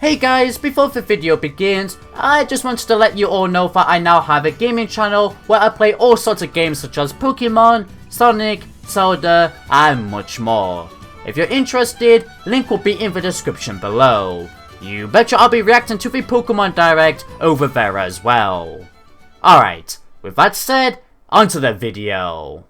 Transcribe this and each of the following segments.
Hey guys, before the video begins, I just wanted to let you all know that I now have a gaming channel where I play all sorts of games such as Pokemon, Sonic, Zelda, and much more. If you're interested, link will be in the description below. You betcha I'll be reacting to the Pokemon Direct over there as well. Alright, with that said, onto the video.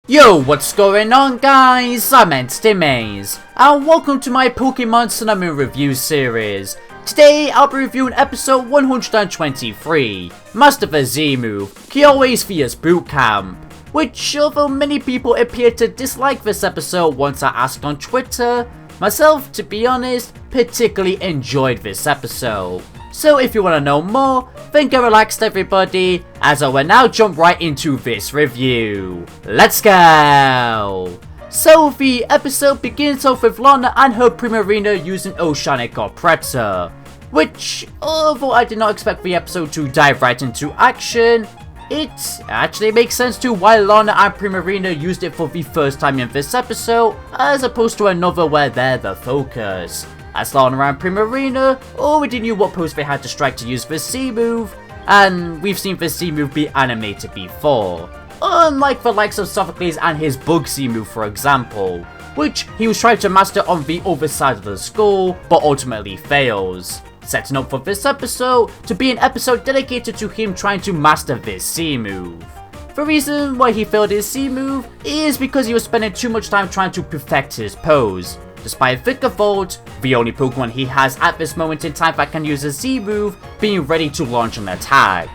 Yo, what's going on guys? I'm Maze, and welcome to my Pokemon Sun and Moon review series. Today, I'll be reviewing episode 123, Master the Z move, Kiawe's Fierce Boot Camp. Which, although many people appear to dislike this episode once I asked on Twitter, myself, to be honest, particularly enjoyed this episode. So if you want to know more, then get relaxed everybody, as I will now jump right into this review. Let's go! So the episode begins off with Lana and her Primarina using Oceanic Operator, which, although I did not expect the episode to dive right into action, it actually makes sense to why Lana and Primarina used it for the first time in this episode, as opposed to another where they're the focus. As Lana and Primarina already knew what pose they had to strike to use the Z move, and we've seen the Z move be animated before. Unlike the likes of Sophocles and his Bug Z move for example, which he was trying to master on the other side of the skull, but ultimately fails. Setting up for this episode to be an episode dedicated to him trying to master this Z move. The reason why he failed his Z move is because he was spending too much time trying to perfect his pose. Despite Vikavolt, the only Pokemon he has at this moment in time that can use a Z move, being ready to launch an attack.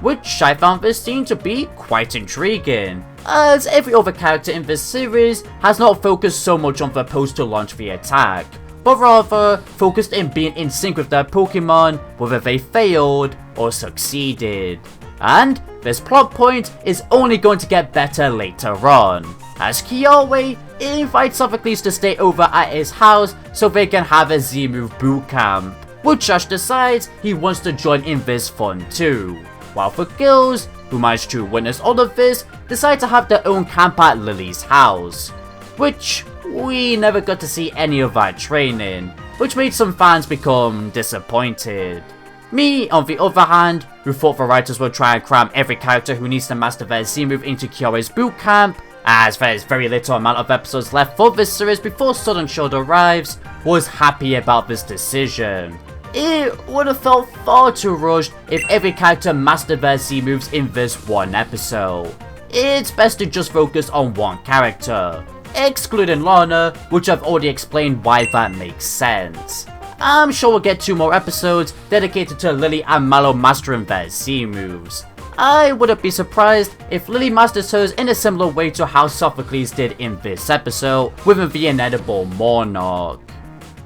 Which I found this scene to be quite intriguing, as every other character in this series has not focused so much on the pose to launch the attack, but rather focused in being in sync with their Pokemon, whether they failed or succeeded. And this plot point is only going to get better later on, as Kiawe invites Sophocles to stay over at his house so they can have a Z move boot camp, which Ash decides he wants to join in this fun too, while the girls, who manage to witness all of this, decide to have their own camp at Lily's house, which we never got to see any of that training, which made some fans become disappointed. Me, on the other hand, who thought the writers would try and cram every character who needs to master their Z move into Kiawe's boot camp, as there's very little amount of episodes left for this series before Sword and Shield arrives, was happy about this decision. It would have felt far too rushed if every character mastered their Z moves in this one episode. It's best to just focus on one character, excluding Lana, which I've already explained why that makes sense. I'm sure we'll get 2 more episodes dedicated to Lily and Mallow mastering their Z moves. I wouldn't be surprised if Lily masters hers in a similar way to how Sophocles did in this episode with the Inedible Monarch.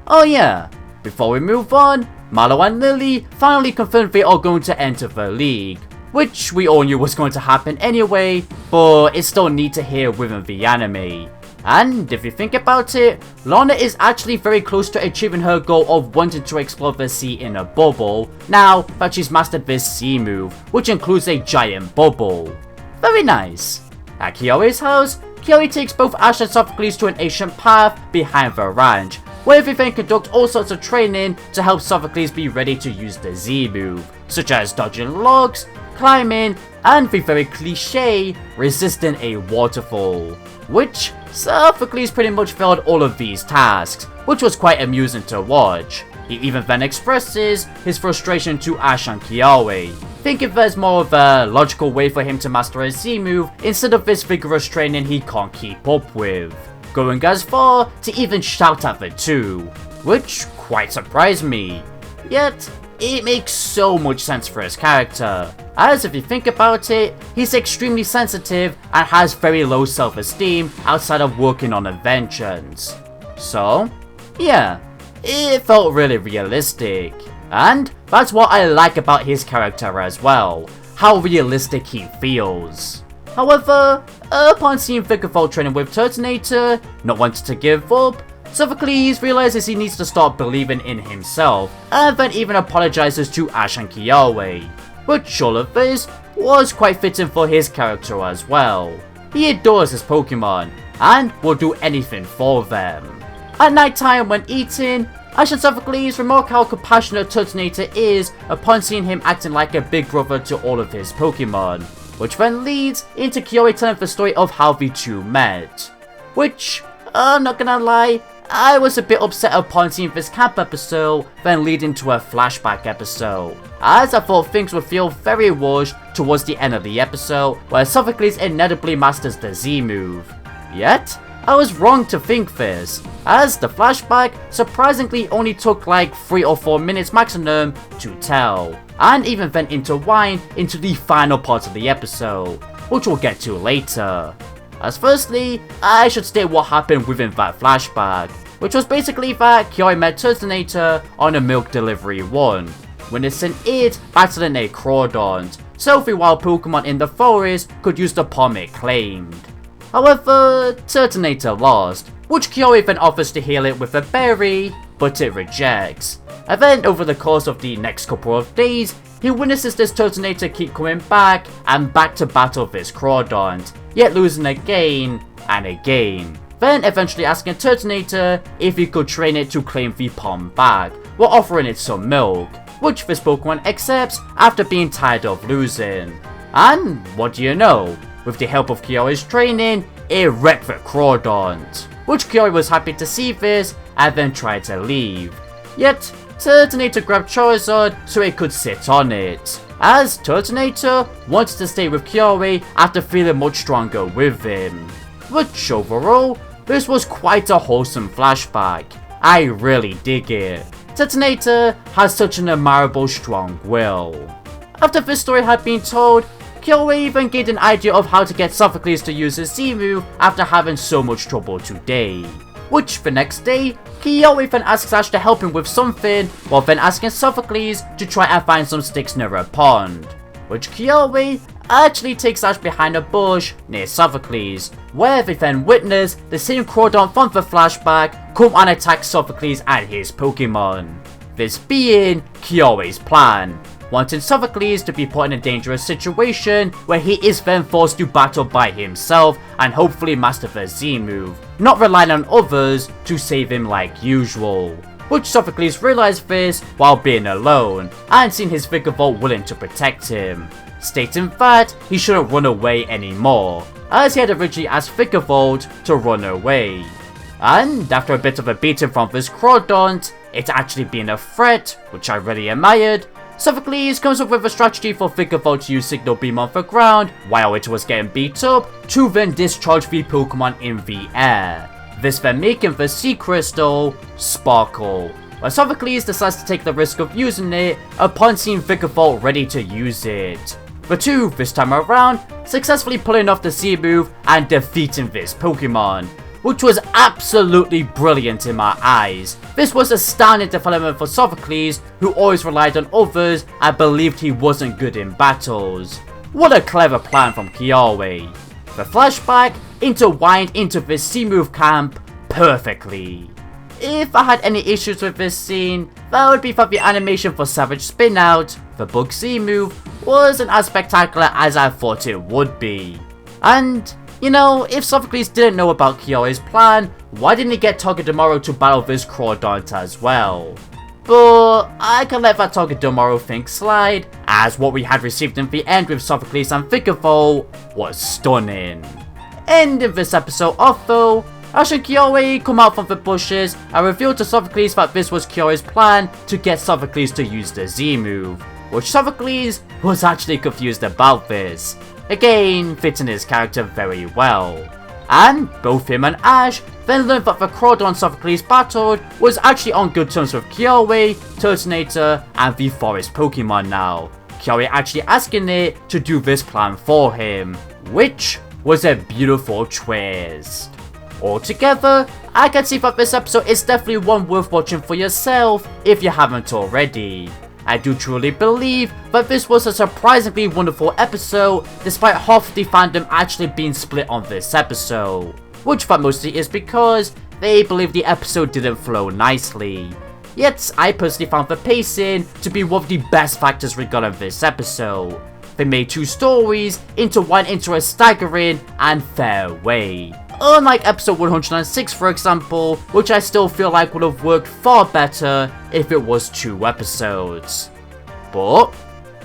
Oh yeah, before we move on, Mallow and Lily finally confirmed they are going to enter the league, which we all knew was going to happen anyway, but it's still neat to hear within the anime. And if you think about it, Lana is actually very close to achieving her goal of wanting to explore the sea in a bubble, now that she's mastered this Z move, which includes a giant bubble. Very nice. At Kiawe's house, Kiawe takes both Ash and Sophocles to an ancient path behind the ranch, where they then conduct all sorts of training to help Sophocles be ready to use the Z move, such as dodging logs, climbing, and the very cliche, resisting a waterfall. Which, Sophocles pretty much failed all of these tasks, which was quite amusing to watch. He even then expresses his frustration to Ash and Kiawe, thinking there's more of a logical way for him to master a Z move instead of this vigorous training he can't keep up with, going as far to even shout at the two, which quite surprised me. Yet, it makes so much sense for his character, as if you think about it, he's extremely sensitive and has very low self-esteem outside of working on adventures. So, yeah, it felt really realistic, and that's what I like about his character as well, how realistic he feels. However, upon seeing Vikavolt training with Turtonator, not wanting to give up, Sophocles realizes he needs to start believing in himself, and then even apologizes to Ash and Kiawe, which all of this was quite fitting for his character as well. He adores his Pokemon, and will do anything for them. At night time when eating, Ash and Sophocles remark how compassionate Turtonator is upon seeing him acting like a big brother to all of his Pokemon, which then leads into Kiawe telling the story of how the two met. Which, I'm not gonna lie, I was a bit upset upon seeing this camp episode then leading to a flashback episode, as I thought things would feel very rushed towards the end of the episode where Sophocles inevitably masters the Z move. Yet, I was wrong to think this, as the flashback surprisingly only took like 3 or 4 minutes maximum to tell, and even then intertwined into the final part of the episode, which we'll get to later. As firstly, I should state what happened within that flashback, which was basically that Kiawe met Turtonator on a milk delivery run, witnessing it battling a Crawdont, so the wild Pokemon in the forest could use the palm it claimed. However, Turtonator lost, which Kiawe then offers to heal it with a berry, but it rejects. And then over the course of the next couple of days, he witnesses this Turtonator keep coming back and back to battle this Crawdont, yet losing again and again. Then eventually asking Turtonator if he could train it to claim the palm back, while offering it some milk, which this Pokemon accepts after being tired of losing. And what do you know? With the help of Kiawe's training, it wrecked the Crawdont, which Kiawe was happy to see this and then tried to leave. Yet, Turtonator grabbed Charizard so it could sit on it, as Turtonator wanted to stay with Kiawe after feeling much stronger with him. Which overall, this was quite a wholesome flashback. I really dig it. Turtonator has such an admirable strong will. After this story had been told, Kiawe even gained an idea of how to get Sophocles to use his Z move after having so much trouble today. Which the next day, Kiawe then asks Ash to help him with something, while then asking Sophocles to try and find some sticks near a pond. Which Kiawe actually takes Ash behind a bush near Sophocles, where they then witness the same Crawdont from the flashback come and attack Sophocles and his Pokemon. This being Kiawe's plan, wanting Sophocles to be put in a dangerous situation where he is then forced to battle by himself and hopefully master the Z move, not relying on others to save him like usual. Which Sophocles realized this while being alone and seeing his Vikavolt willing to protect him, stating that he shouldn't run away anymore, as he had originally asked Vikavolt to run away. And after a bit of a beating from this Crawdont, it actually being a threat, which I really admired, Sophocles comes up with a strategy for Vikavolt to use Signal Beam on the ground while it was getting beat up to then discharge the Pokemon in the air. This then making the Sea Crystal sparkle, where Sophocles decides to take the risk of using it upon seeing Vikavolt ready to use it. The two, this time around, successfully pulling off the Z move and defeating this Pokemon, which was absolutely brilliant in my eyes. This was a standout development for Sophocles, who always relied on others and believed he wasn't good in battles. What a clever plan from Kiawe. The flashback intertwined into this Z move camp perfectly. If I had any issues with this scene, that would be that the animation for Savage Spinout, the bug Z move, wasn't as spectacular as I thought it would be. And you know, if Sophocles didn't know about Kiawe's plan, why didn't he get Togedemaru to battle this Crawdont as well? But I can let that Togedemaru thing slide, as what we had received in the end with Sophocles and Vikavolt was stunning. Ending this episode off though, Ash and Kiawe come out from the bushes and reveal to Sophocles that this was Kiawe's plan to get Sophocles to use the Z move, which Sophocles was actually confused about this. Again, fitting his character very well. And both him and Ash then learned that the Crawdont Sophocles battled was actually on good terms with Kiawe, Turtonator, and the forest Pokemon now. Kiawe actually asking it to do this plan for him, which was a beautiful twist. Altogether, I can see that this episode is definitely one worth watching for yourself if you haven't already. I do truly believe that this was a surprisingly wonderful episode, despite half the fandom actually being split on this episode. Which that mostly is because they believe the episode didn't flow nicely. Yet, I personally found the pacing to be one of the best factors we got in this episode. They made two stories intertwine into a staggering and fair way. Unlike episode 106 for example, which I still feel like would have worked far better if it was 2 episodes. But,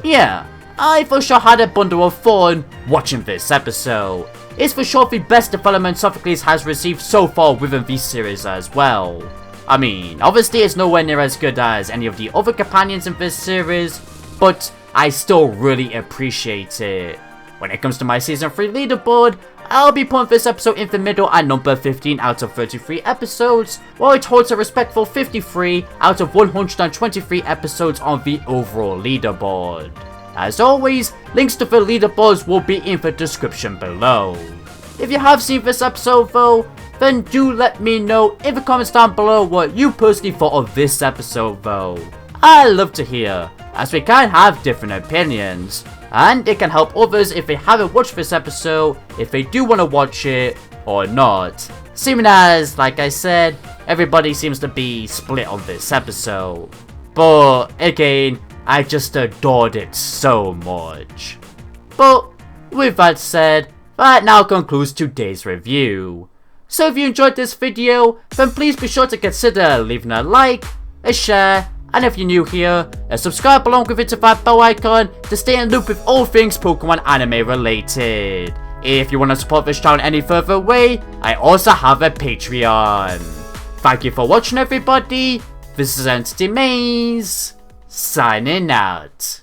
yeah, I for sure had a bundle of fun watching this episode. It's for sure the best development Sophocles has received so far within the series as well. I mean, obviously it's nowhere near as good as any of the other companions in this series, but I still really appreciate it. When it comes to my season 3 leaderboard, I'll be putting this episode in the middle at number 15 out of 33 episodes, while it holds a respectful 53 out of 123 episodes on the overall leaderboard. As always, links to the leaderboards will be in the description below. If you have seen this episode though, then do let me know in the comments down below what you personally thought of this episode though. I love to hear, as we can have different opinions, and it can help others if they haven't watched this episode, if they do want to watch it or not. Seeming as, like I said, everybody seems to be split on this episode. But again, I just adored it so much. But with that said, that now concludes today's review. So if you enjoyed this video, then please be sure to consider leaving a like, a share, and if you're new here, a subscribe along with it to that bell icon to stay in loop with all things Pokemon anime related. If you want to support this channel any further way, I also have a Patreon. Thank you for watching everybody, this is Entity Maze, signing out.